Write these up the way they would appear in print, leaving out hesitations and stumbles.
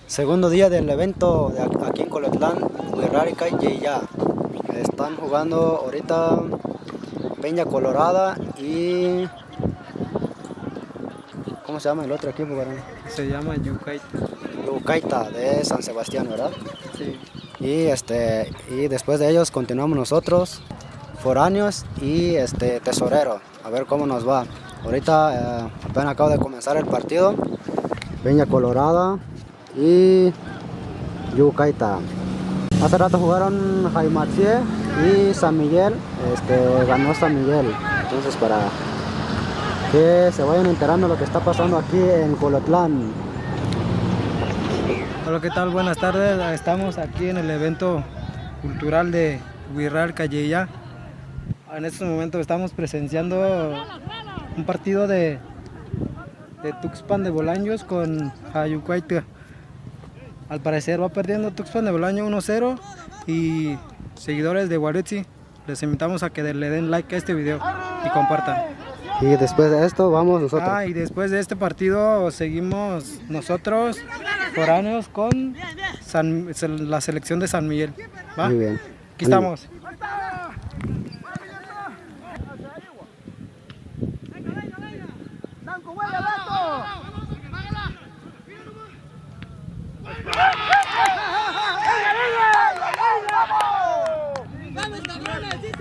Segundo día del evento aquí en Colotlán, Huirrárica y ya. Están jugando ahorita Peña Colorada y... ¿cómo se llama el otro equipo, varón? Se llama Yucaita. Yucaita de San Sebastián, ¿verdad? Sí. Y después de ellos continuamos nosotros, foráneos y tesorero, a ver cómo nos va. Ahorita apenas acabo de comenzar el partido, Peña Colorada y Yucaita. Hace rato jugaron Jaimaxie y San Miguel, ganó San Miguel. Entonces para que se vayan enterando lo que está pasando aquí en Colotlán. Hola, ¿qué tal? Buenas tardes. Estamos aquí en el evento cultural de Huirrárica Yeya. En estos momentos estamos presenciando un partido de Tuxpan de Bolaños con Yucaita. Al parecer va perdiendo Tuxpan de Bolaño 1-0 y seguidores de Guarutzi les invitamos a que le den like a este video y compartan. Y después de esto vamos nosotros. Y después de este partido seguimos nosotros foráneos con la selección de San Miguel. ¿Va? Muy bien. Aquí estamos.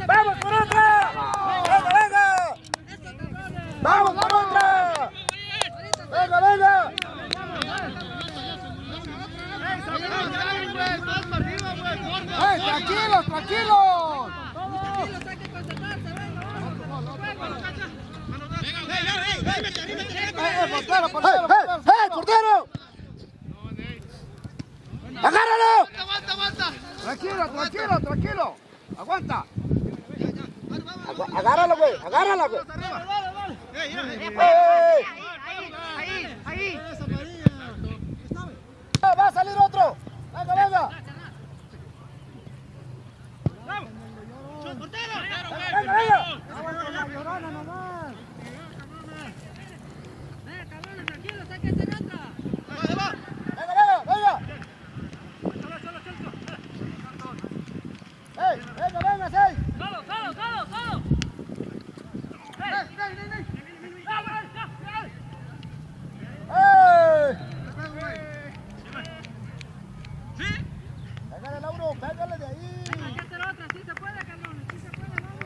¡Vamos por otra! ¡Venga, venga! ¡Vamos por otra! ¡Venga, venga! ¡Hey, tranquilos, tranquilos! ¡Portero, portero! ¡Hey, portero! ¡Agárralo! Tranquilo, tranquilo, tranquilo. Aguanta. Agárralo, güey. Agárralo, güey. Ahí. Va a salir otro. Venga, venga. Venga, venga. Venga, seis. Pégale, Lauro, pégale de ahí. Hay que hacer otra, sí se puede, Carlos, sí se puede, vamos.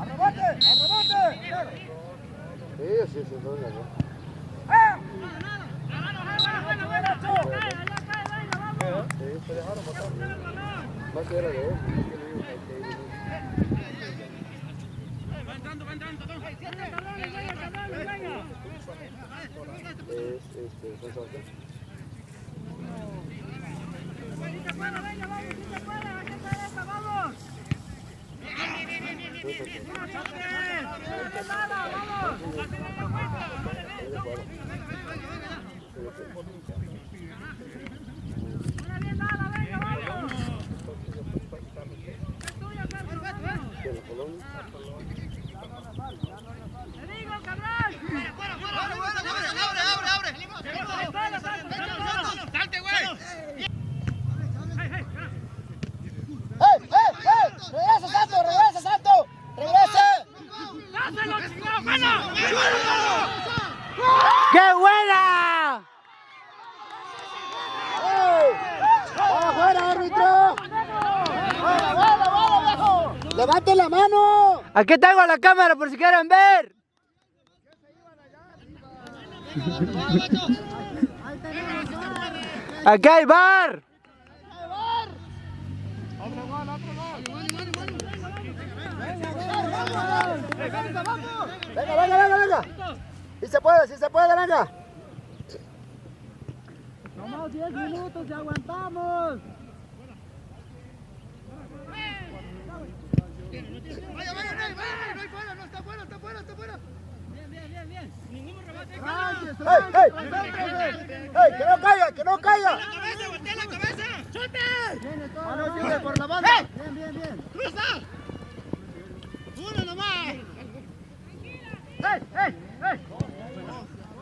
¡Arrebate! ¡Arrebate! Sí, se dejaron pasar. Va a ser de él. Va entrando. ¡Qué buena! ¡Afuera, árbitro! ¡Viejo! ¡Levanten la mano! Aquí tengo la cámara por si quieren ver. Aquí hay bar. Venga. Si se puede, venga. Nomás 10 minutos y aguantamos. ¡Ey! ¡Que no caiga! ¡Que no caiga! ¡Voltea la cabeza! ¡Chute! Mano libre por la banda. Bien. ¡Cruza! ¡Uno nomás!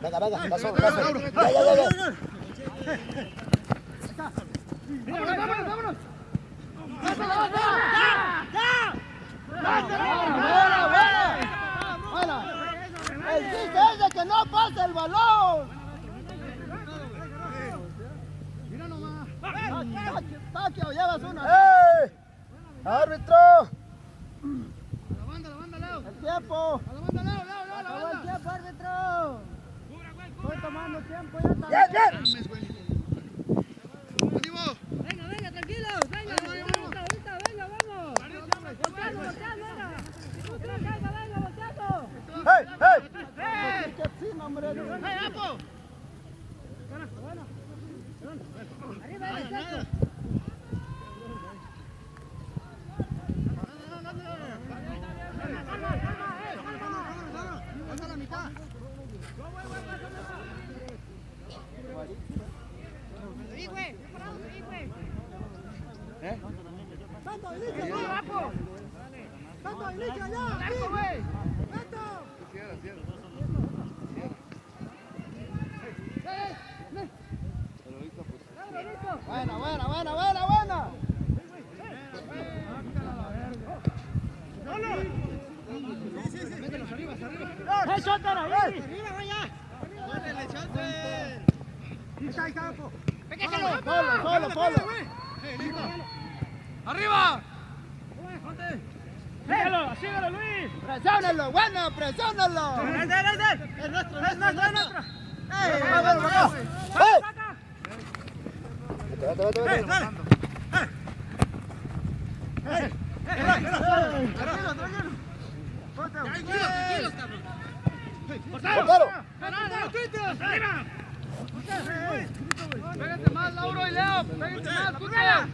Venga, paso. Ya. ¡Vámonos! ¡Buena! El chiste es de que no pasa el balón. Mira nomás. Taquio, llevas una. ¡Ey! ¡Árbitro! La banda, Leo. ¡El tiempo! A la banda, Leo. ¡Acabó el tiempo, árbitro! Estoy tomando tiempo ya también. ¡Bien! Venga, tranquilos. Venga, ahorita, venga, vamos. Volteando, venga, volteando. ¡Hey! ¡Qué fino, hombre! Apo! Arriba, la mitad. Ahí, güey. ¡Tanto, inicia ya! ¡Tanto, inicia ya! güey! ¡Tanto! Buena! ¡Hey, Chóter, ahí! ¡Arriba, vaya! ¡Dale, Chóter! ¡Ahí, campo! ¡Solo! ¡Arriba! ¡Síguelo, Luis! ¡Presiónalo, bueno, presiónalo! ¡Es nuestro! ¡Tranquilos, cabrón! ¡Arriba! ¡Pégate más, Lauro y Leo! ¡Pégate más, Cucha!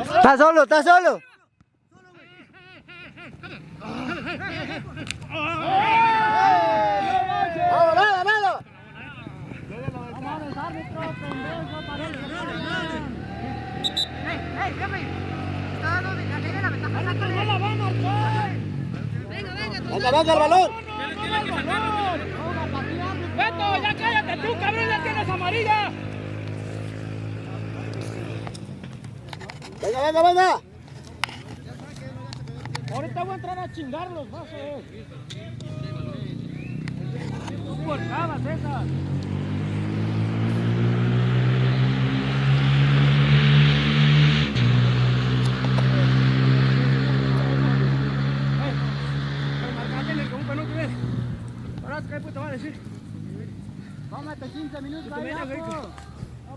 ¡Está solo! ¡Vamos, nada! ¡Ey, jefe! Está dando de la ventaja. ¡No la va a marcar! ¡Venga, el balón! ¡Beto, ya cállate tú, cabrón! ¡Ya tienes amarilla! ¡Venga! Ahorita voy a entrar a chingarlos, vas a ver. Tú porcabas esas. Tómate 15 minutos ahí, no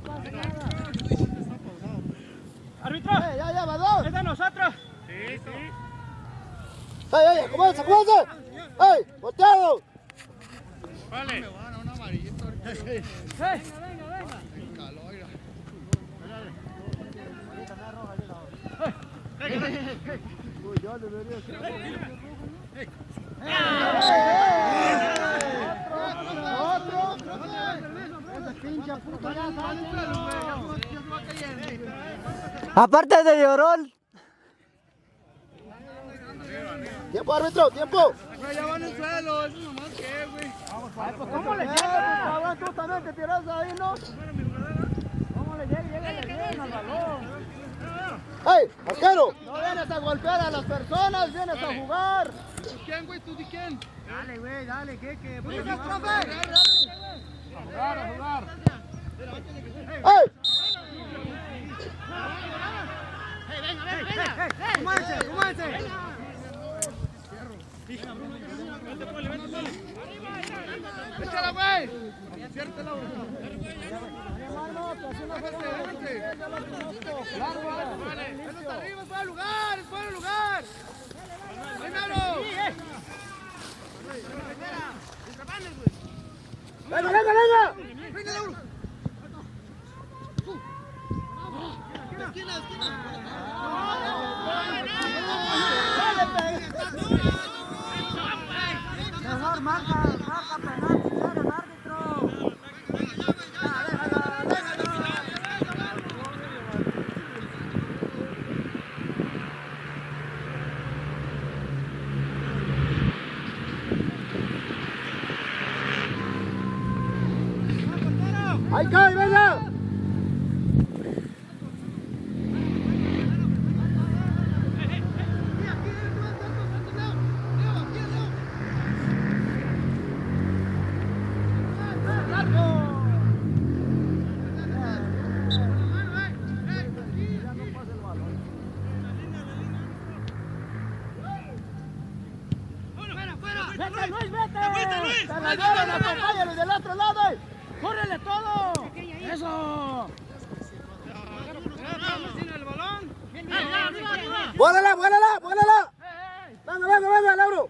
pasa nada. ¡Árbitro! Ya lleva dos. ¡Es de nosotros! ¡Ey, acomódense! ¡Ey, volteado! ¡Vale! Me van a un amarillito ahorita. ¡Venga! Uy, yo debería ser. ¡Otro! Ese pinche puto ya Aparte de llorón. ¡Tiempo, árbitro! ¡Tiempo! Ya van en el suelo, eso nomás que, güey. Ay, pues ¿cómo le llega? Tú también te tiras ahí, ¿no? ¿Cómo le llega bien al balón? ¡Ey, arquero! No vienes a golpear a las personas, vienes a jugar. ¿Tú quién, güey? ¿Tú de quién? Dale, güey, dale, ¿qué? ¿Tú dices, profe? A jugar. ¡Ey! ¡Cómanse! ¡Échala, güey! ¡Aciértela, güey! ¡Eso está arriba, es buen lugar! ¡Es buen lugar! ¡Primero! ¡Venga! ¡Venga, Lauro! ¡Esquina! favor, marca penalti, quiere el árbitro. ¡Ahí cae, venga! ¡Vete, Luis, vete! ¡Acompáñalo del otro lado! ¡Córrele todo! ¡Eso! ¡Vuélala, vuélala, vuélala! ¡Venga, venga, venga, Lauro!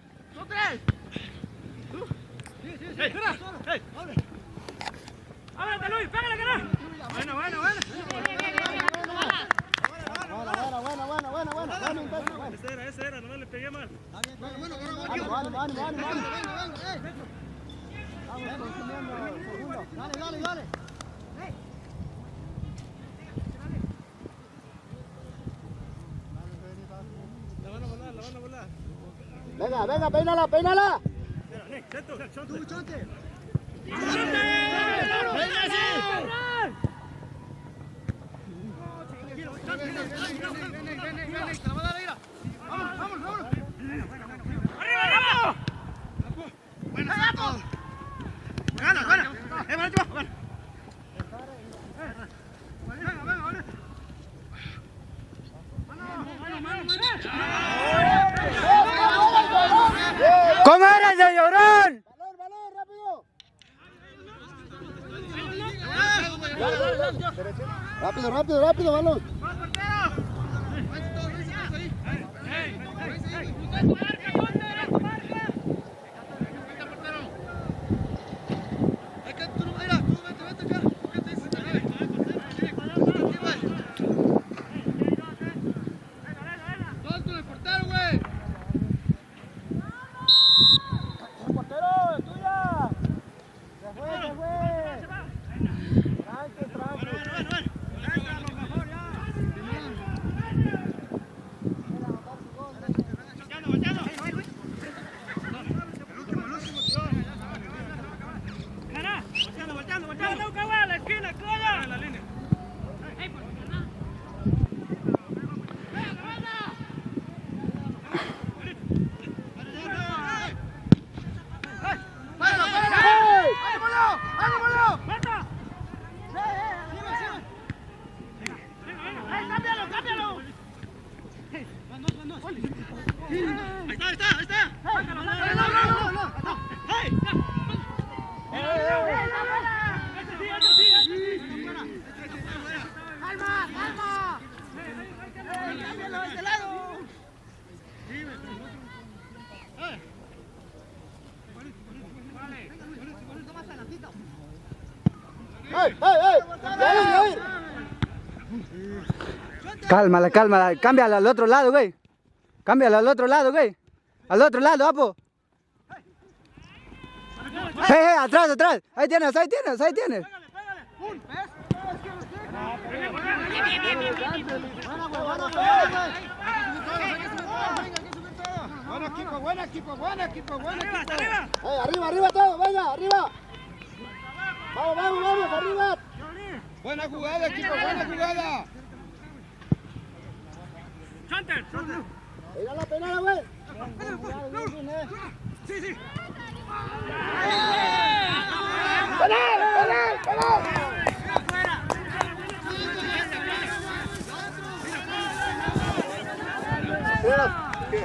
¡Ábrete, Luis! ¡Pégale, que no! Bueno. Buena. Ese era, no le pegué mal. Dale. La van a volar. Venga, peínala. ¡Chonte! ¡Vamos! ¡Arriba! ¡Buena! ¿Cómo eres de llorón? Balón, rápido. Rápido, balón. Ahí está. ¡Calma! ¡Cámbialo de este lado! ¡Ey! Cálmala, cámbiala al otro lado, güey. Al otro lado, Apo. Atrás. Ahí tienes. Buen equipo. Arriba todo, venga, arriba. Vamos, arriba. Buena jugada, equipo, buena jugada. Chanter. Peinala, güey. Sí. ¿Qué?